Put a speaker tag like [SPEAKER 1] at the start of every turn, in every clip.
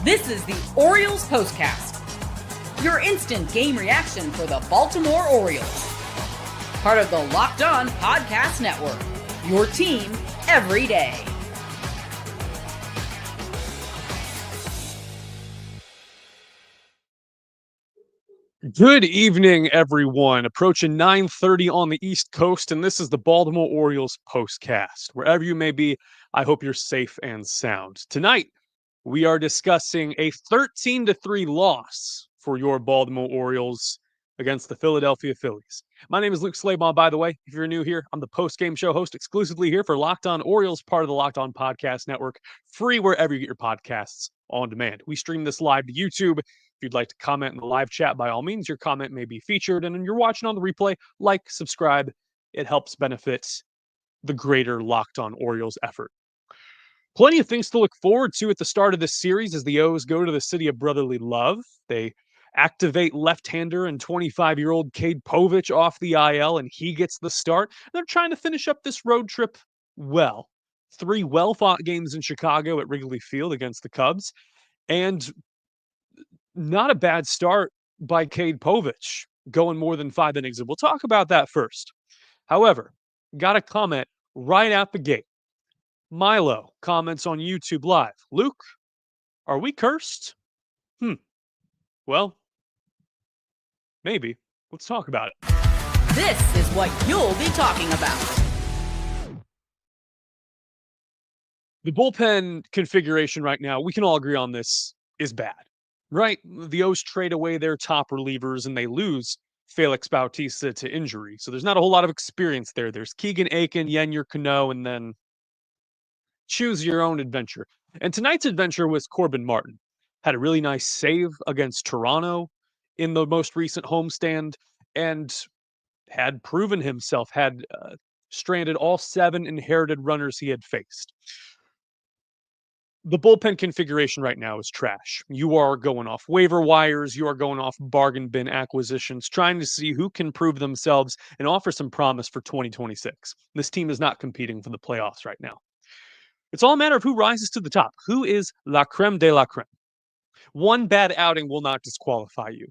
[SPEAKER 1] This is the Orioles POSTCAST, your instant game reaction for the Baltimore Orioles. Part of the Locked On Podcast Network, your team every day.
[SPEAKER 2] Good evening, everyone. Approaching 9:30 on the East Coast, and this is the Baltimore Orioles POSTCAST. Wherever you may be, I hope you're safe and sound. Tonight, we are discussing a 13-3 loss for your Baltimore Orioles against the Philadelphia Phillies. My name is Luke Slabaugh, by the way. If you're new here, I'm the post-game show host exclusively here for Locked On Orioles, part of the Locked On Podcast Network, free wherever you get your podcasts on demand. We stream this live to YouTube. If you'd like to comment in the live chat, by all means, your comment may be featured. And if you're watching on the replay, like, subscribe. It helps benefit the greater Locked On Orioles effort. Plenty of things to look forward to at the start of this series as the O's go to the city of brotherly love. They activate left-hander and 25-year-old Cade Povich off the IL, and he gets the start. They're trying to finish up this road trip well. 3 well-fought games in Chicago at Wrigley Field against the Cubs, and not a bad start by Cade Povich, going more than 5 innings. And we'll talk about that first. However, got a comment right out the gate. Milo comments on YouTube Live. Luke, are we cursed? Well, maybe. Let's talk about it.
[SPEAKER 1] This is what you'll be talking about.
[SPEAKER 2] The bullpen configuration right now, we can all agree on this, is bad, right? The O's trade away their top relievers and they lose Felix Bautista to injury. So there's not a whole lot of experience there. There's Keegan Aiken, Yennier Cano, and then choose your own adventure. And tonight's adventure was Corbin Martin. Had a really nice save against Toronto in the most recent homestand and had proven himself, had stranded all 7 inherited runners he had faced. The bullpen configuration right now is trash. You are going off waiver wires. You are going off bargain bin acquisitions, trying to see who can prove themselves and offer some promise for 2026. This team is not competing for the playoffs right now. It's all a matter of who rises to the top. Who is la creme de la creme? One bad outing will not disqualify you.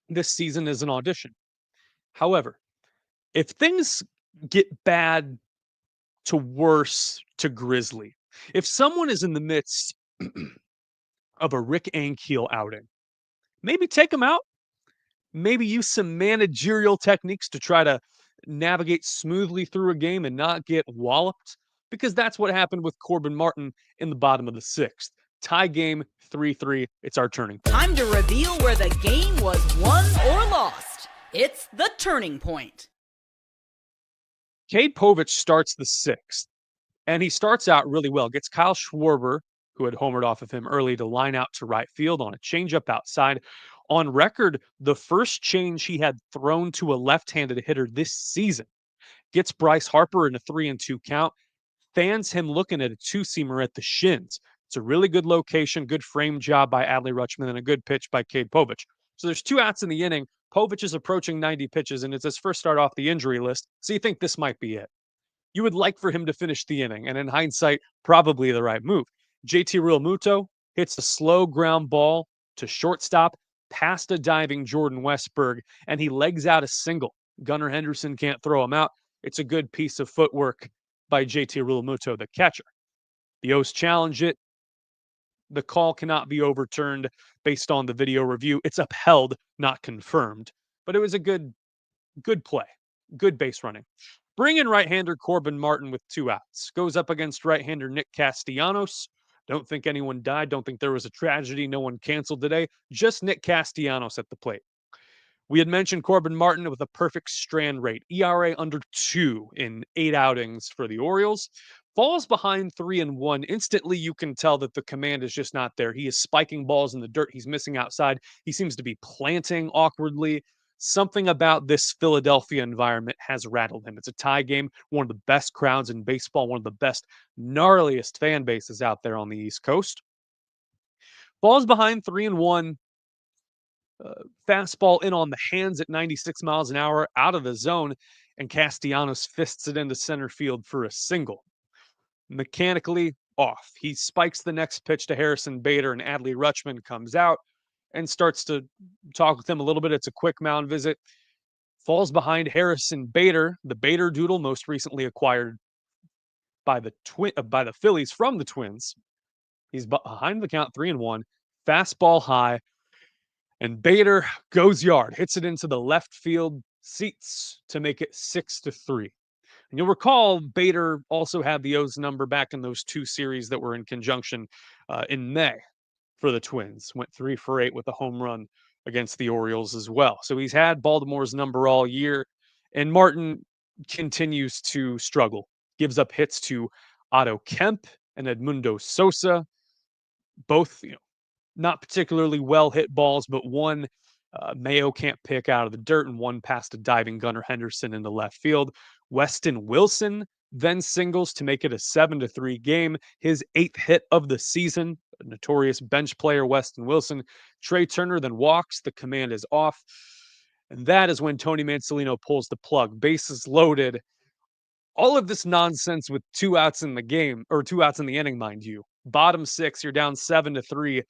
[SPEAKER 2] This season is an audition. However, if things get bad to worse to grisly, if someone is in the midst of a Rick Ankiel outing, maybe take him out. Maybe use some managerial techniques to try to navigate smoothly through a game and not get walloped. Because that's what happened with Corbin Martin in the bottom of the 6th. Tie game, 3-3. It's our turning point.
[SPEAKER 1] Time to reveal where the game was won or lost. It's the turning point.
[SPEAKER 2] Cade Povich starts the 6th, and he starts out really well. Gets Kyle Schwarber, who had homered off of him early, to line out to right field on a changeup outside. On record, the first change he had thrown to a left-handed hitter this season. Gets Bryce Harper in a 3-2 count. Fans him looking at a 2-seamer at the shins. It's a really good location, good frame job by Adley Rutschman, and a good pitch by Cade Povich. So there's 2 outs in the inning. Povich is approaching 90 pitches, and it's his first start off the injury list. So you think this might be it. You would like for him to finish the inning, and in hindsight, probably the right move. JT Realmuto hits a slow ground ball to shortstop past a diving Jordan Westberg, and he legs out a single. Gunnar Henderson can't throw him out. It's a good piece of footwork by JT Realmuto, the catcher. The O's challenge it. The call cannot be overturned based on the video review. It's upheld, not confirmed. But it was a good play. Good base running. Bring in right-hander Corbin Martin with 2 outs. Goes up against right-hander Nick Castellanos. Don't think anyone died. Don't think there was a tragedy. No one canceled today. Just Nick Castellanos at the plate. We had mentioned Corbin Martin with a perfect strand rate. ERA under 2 in 8 outings for the Orioles. Falls behind 3-1. Instantly, you can tell that the command is just not there. He is spiking balls in the dirt. He's missing outside. He seems to be planting awkwardly. Something about this Philadelphia environment has rattled him. It's a tie game, one of the best crowds in baseball, one of the best, gnarliest fan bases out there on the East Coast. Falls behind 3-1. Fastball in on the hands at 96 miles an hour, out of the zone, and Castellanos fists it into center field for a single. Mechanically, off. He spikes the next pitch to Harrison Bader, and Adley Rutschman comes out and starts to talk with him a little bit. It's a quick mound visit. Falls behind Harrison Bader, the Bader Doodle, most recently acquired by the Phillies from the Twins. He's behind the count, 3-1, fastball high, and Bader goes yard, hits it into the left field seats to make it 6-3. And you'll recall Bader also had the O's number back in those two series that were in conjunction in May for the Twins. Went 3 for 8 with a home run against the Orioles as well. So he's had Baltimore's number all year. And Martin continues to struggle. Gives up hits to Otto Kemp and Edmundo Sosa. Both, not particularly well hit balls, but one Mayo can't pick out of the dirt, and one past a diving Gunnar Henderson into left field. Weston Wilson then singles to make it a 7-3 game. His 8th hit of the season. A notorious bench player, Weston Wilson. Trey Turner then walks. The command is off. And that is when Tony Mansolino pulls the plug. Bases loaded. All of this nonsense with 2 outs in the game, or 2 outs in the inning, mind you. Bottom 6, you're down 7-3.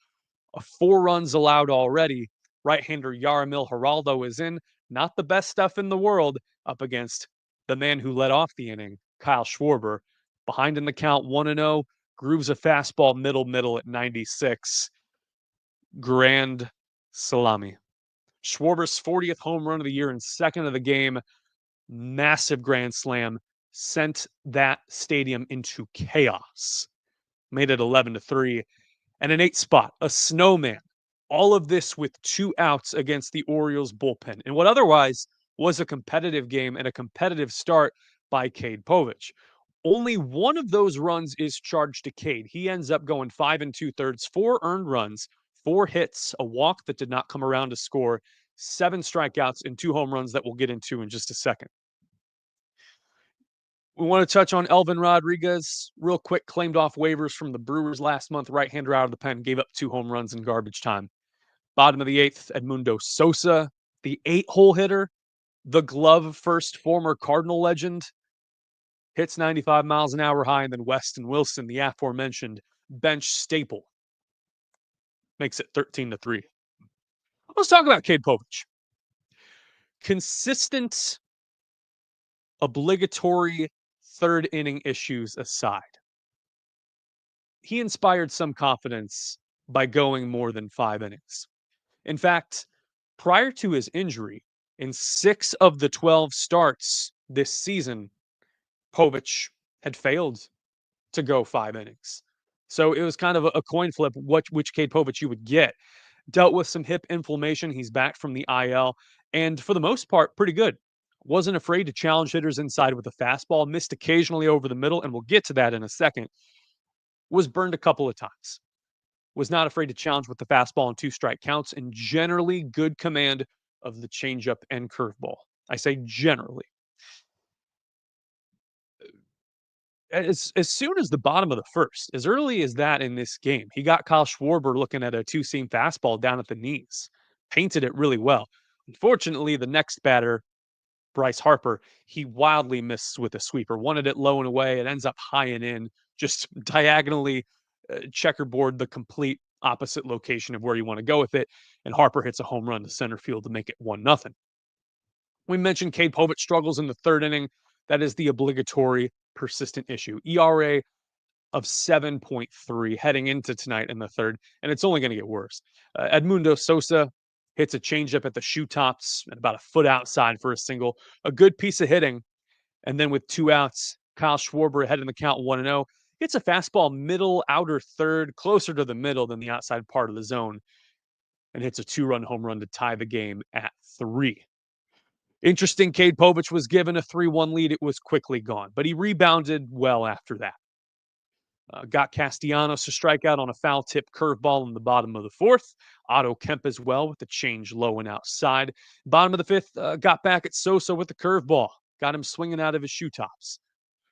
[SPEAKER 2] 4 runs allowed already. Right-hander Yaramil Geraldo is in. Not the best stuff in the world up against the man who led off the inning, Kyle Schwarber. Behind in the count, 1-0. Grooves a fastball middle at 96. Grand salami. Schwarber's 40th home run of the year and 2nd of the game. Massive grand slam. Sent that stadium into chaos. Made it 11-3. And an 8 spot, a snowman. All of this with 2 outs against the Orioles bullpen in what otherwise was a competitive game and a competitive start by Cade Povich. Only one of those runs is charged to Cade. He ends up going 5 2/3, 4 earned runs, 4 hits, a walk that did not come around to score, 7 strikeouts, and 2 home runs that we'll get into in just a second. We want to touch on Elvin Rodriguez real quick. Claimed off waivers from the Brewers last month. Right-hander out of the pen. Gave up 2 home runs in garbage time. Bottom of the 8th, Edmundo Sosa, the 8-hole hitter, the glove first former Cardinal legend. Hits 95 miles an hour high. And then Weston Wilson, the aforementioned bench staple. Makes it 13-3. Let's talk about Cade Povich. Consistent, obligatory 3rd inning issues aside, he inspired some confidence by going more than 5 innings. In fact, prior to his injury, in 6 of the 12 starts this season, Povich had failed to go 5 innings. So it was kind of a coin flip which Cade Povich you would get. Dealt with some hip inflammation. He's back from the IL, and for the most part, pretty good. Wasn't afraid to challenge hitters inside with a fastball, missed occasionally over the middle, and we'll get to that in a second. Was burned a couple of times. Was not afraid to challenge with the fastball and 2 strike counts, and generally good command of the changeup and curveball. I say generally. As soon as the bottom of the 1st, as early as that in this game, he got Kyle Schwarber looking at a 2-seam fastball down at the knees. Painted it really well. Unfortunately, the next batter, Bryce Harper, he wildly missed with a sweeper. Wanted it low and away. It ends up high and in, just diagonally checkerboard the complete opposite location of where you want to go with it. And Harper hits a home run to center field to make it 1-0. We mentioned Cade Povich struggles in the 3rd inning. That is the obligatory persistent issue. ERA of 7.3 heading into tonight in the 3rd, and it's only going to get worse. Edmundo Sosa hits a changeup at the shoe tops and about a foot outside for a single. A good piece of hitting. And then with 2 outs, Kyle Schwarber ahead in the count 1-0. Hits a fastball middle, outer 3rd, closer to the middle than the outside part of the zone, and hits a 2-run home run to tie the game at 3. Interesting, Cade Povich was given a 3-1 lead. It was quickly gone, but he rebounded well after that. Got Castellanos to strike out on a foul tip curveball in the bottom of the 4th. Otto Kemp as well with the change low and outside. Bottom of the 5th, got back at Sosa with the curveball. Got him swinging out of his shoe tops.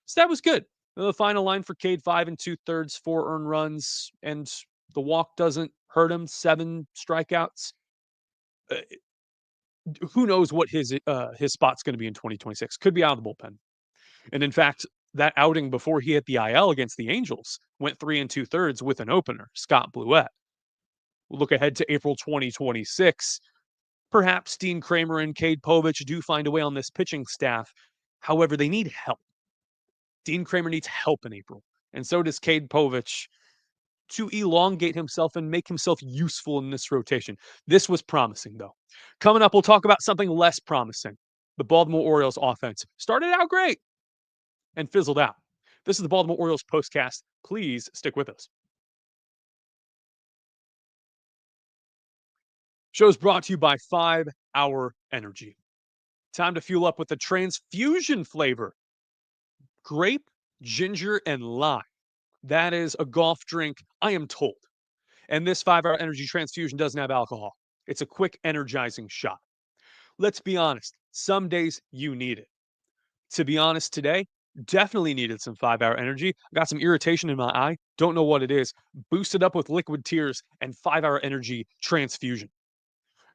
[SPEAKER 2] So that was good. The final line for Cade, 5 2/3, 4 earned runs, and the walk doesn't hurt him. 7 strikeouts. Who knows what his spot's going to be in 2026? Could be out of the bullpen. And in fact, that outing before he hit the IL against the Angels went 3 2/3 with an opener, Scott Blewett. Look ahead to April 2026. Perhaps Dean Kramer and Cade Povich do find a way on this pitching staff. However, they need help. Dean Kramer needs help in April, and so does Cade Povich to elongate himself and make himself useful in this rotation. This was promising, though. Coming up, we'll talk about something less promising. The Baltimore Orioles offense started out great and fizzled out. This is the Baltimore Orioles postcast. Please stick with us. Show's brought to you by 5 Hour Energy. Time to fuel up with the transfusion flavor. Grape, ginger, and lime. That is a golf drink, I am told. And this 5 Hour Energy transfusion doesn't have alcohol. It's a quick, energizing shot. Let's be honest, some days you need it. To be honest, today, definitely needed some 5 Hour Energy. I got some irritation in my eye, don't know what it is. Boosted up with liquid tears and 5 Hour Energy transfusion.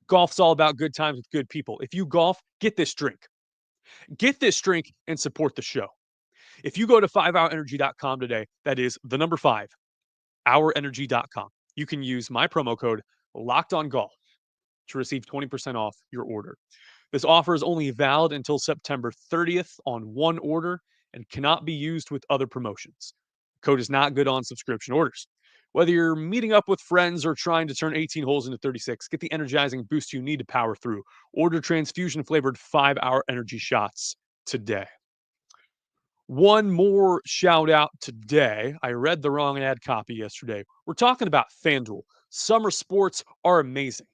[SPEAKER 2] Golf's all about good times with good people. If you golf, get this drink. Get this drink and support the show. If you go to 5hourenergy.com today, that is the number 5, hourenergy.com, you can use my promo code LOCKEDONGOLF to receive 20% off your order. This offer is only valid until September 30th on one order and cannot be used with other promotions. Code is not good on subscription orders. Whether you're meeting up with friends or trying to turn 18 holes into 36, get the energizing boost you need to power through. Order transfusion-flavored 5 Hour Energy shots today. One more shout out today. I read the wrong ad copy yesterday. We're talking about FanDuel. Summer sports are amazing.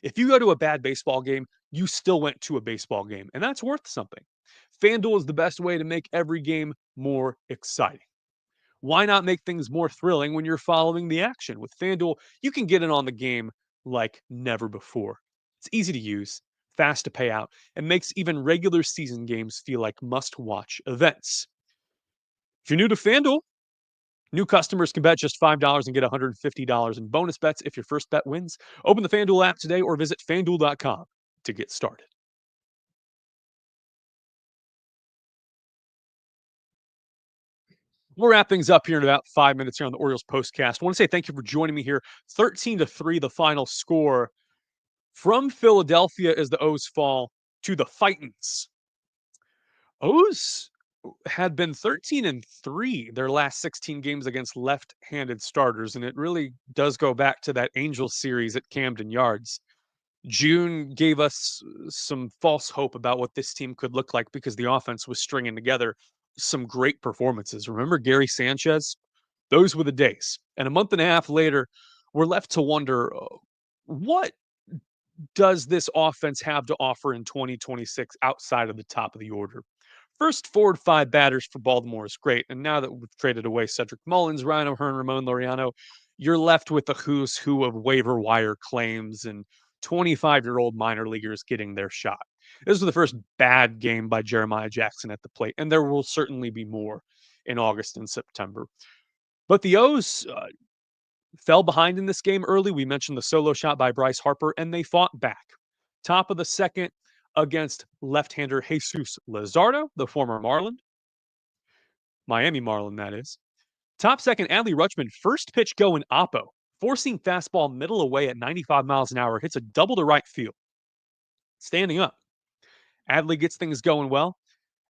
[SPEAKER 2] If you go to a bad baseball game, you still went to a baseball game, and that's worth something. FanDuel is the best way to make every game more exciting. Why not make things more thrilling when you're following the action? With FanDuel, you can get in on the game like never before. It's easy to use, fast to pay out, and makes even regular season games feel like must-watch events. If you're new to FanDuel, new customers can bet just $5 and get $150 in bonus bets if your first bet wins. Open the FanDuel app today or visit FanDuel.com to get started. We'll wrap things up here in about 5 minutes here on the Orioles postcast. I want to say thank you for joining me here. 13-3, the final score from Philadelphia as the O's fall to the Fightins. O's had been 13-3 their last 16 games against left-handed starters, and it really does go back to that Angels series at Camden Yards. June gave us some false hope about what this team could look like because the offense was stringing together some great performances. Remember Gary Sanchez? Those were the days. And a month and a half later, we're left to wonder what does this offense have to offer in 2026 outside of the top of the order? First forward 5 batters for Baltimore is great. And now that we've traded away Cedric Mullins, Ryan O'Hearn, Ramon Laureano, you're left with the who's who of waiver wire claims and 25-year-old minor leaguers getting their shot. This was the first bad game by Jeremiah Jackson at the plate, and there will certainly be more in August and September. But the O's fell behind in this game early. We mentioned the solo shot by Bryce Harper, and they fought back. Top of the second against left-hander Jesus Luzardo, the former Marlin. Miami Marlin, that is. Top second, Adley Rutschman, first pitch go in oppo. Four-seam fastball middle away at 95 miles an hour. Hits a double to right field. Standing up. Adley gets things going well.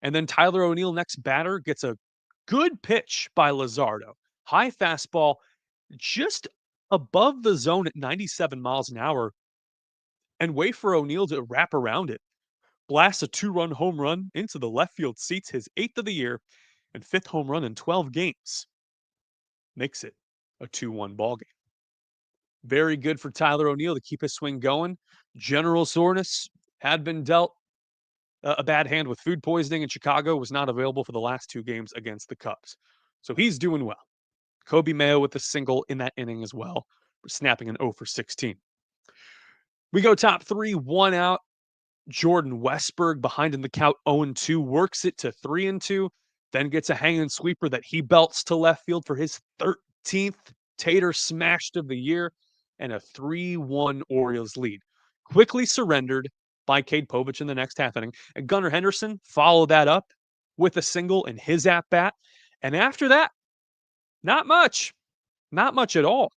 [SPEAKER 2] And then Tyler O'Neill, next batter, gets a good pitch by Luzardo. High fastball just above the zone at 97 miles an hour. And wait for O'Neill to wrap around it. Blasts a 2-run home run into the left field seats, his 8th of the year and 5th home run in 12 games. Makes it a 2-1 ball game. Very good for Tyler O'Neill to keep his swing going. General soreness had been dealt a bad hand with food poisoning in Chicago, was not available for the last 2 games against the Cubs. So he's doing well. Kobe Mayo with a single in that inning as well, snapping an 0 for 16. We go top 3, 1 out. Jordan Westburg behind in the count 0-2, works it to 3-2, then gets a hanging sweeper that he belts to left field for his 13th tater smashed of the year, and a 3-1 Orioles lead. Quickly surrendered by Cade Povich in the next half inning, and Gunnar Henderson followed that up with a single in his at-bat. And after that, not much. Not much at all.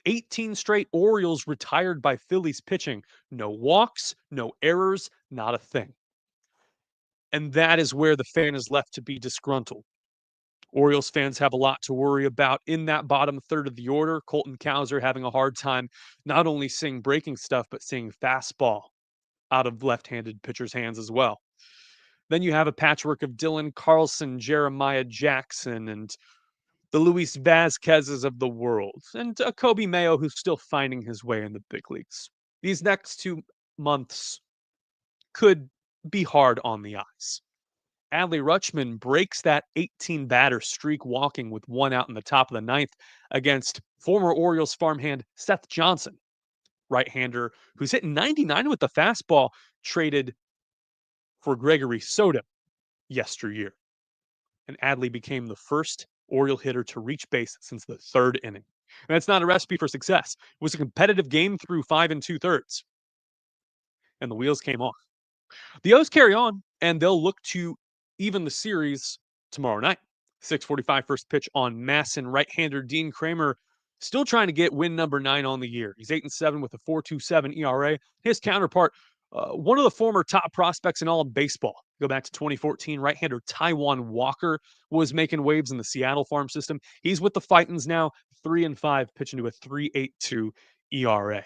[SPEAKER 2] 18 straight Orioles retired by Phillies pitching. No walks, no errors, not a thing. And that is where the fan is left to be disgruntled. Orioles fans have a lot to worry about in that bottom third of the order. Colton Cowser having a hard time not only seeing breaking stuff, but seeing fastball out of left-handed pitchers' hands as well. Then you have a patchwork of Dylan Carlson, Jeremiah Jackson, and the Luis Vazquezes of the world, and a Kobe Mayo who's still finding his way in the big leagues. These next 2 months could be hard on the eyes. Adley Rutschman breaks that 18-batter streak walking with one out in the top of the ninth against former Orioles farmhand Seth Johnson, right-hander who's hitting 99 with the fastball, traded for Gregory Soto yesteryear. And Adley became the first Oriole hitter to reach base since the third inning. And that's not a recipe for success. It was a competitive game through 5 2/3. And the wheels came off. The O's carry on, and they'll look to even the series tomorrow night. 6:45 first pitch on Masson. Right-hander Dean Kramer still trying to get win number 9 on the year. He's 8-7 with a 4.27 ERA. His counterpart, one of the former top prospects in all of baseball. Go back to 2014, right-hander Taijuan Walker was making waves in the Seattle farm system. He's with the Fightins now, 3-5, pitching to a 3.82 ERA.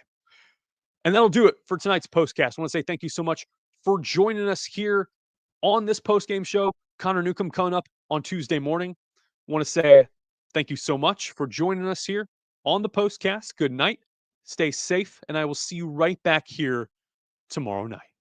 [SPEAKER 2] And that'll do it for tonight's postcast. I want to say thank you so much for joining us here on this postgame show. Connor Newcomb coming up on Tuesday morning. I want to say thank you so much for joining us here on the postcast. Good night. Stay safe, and I will see you right back here tomorrow night.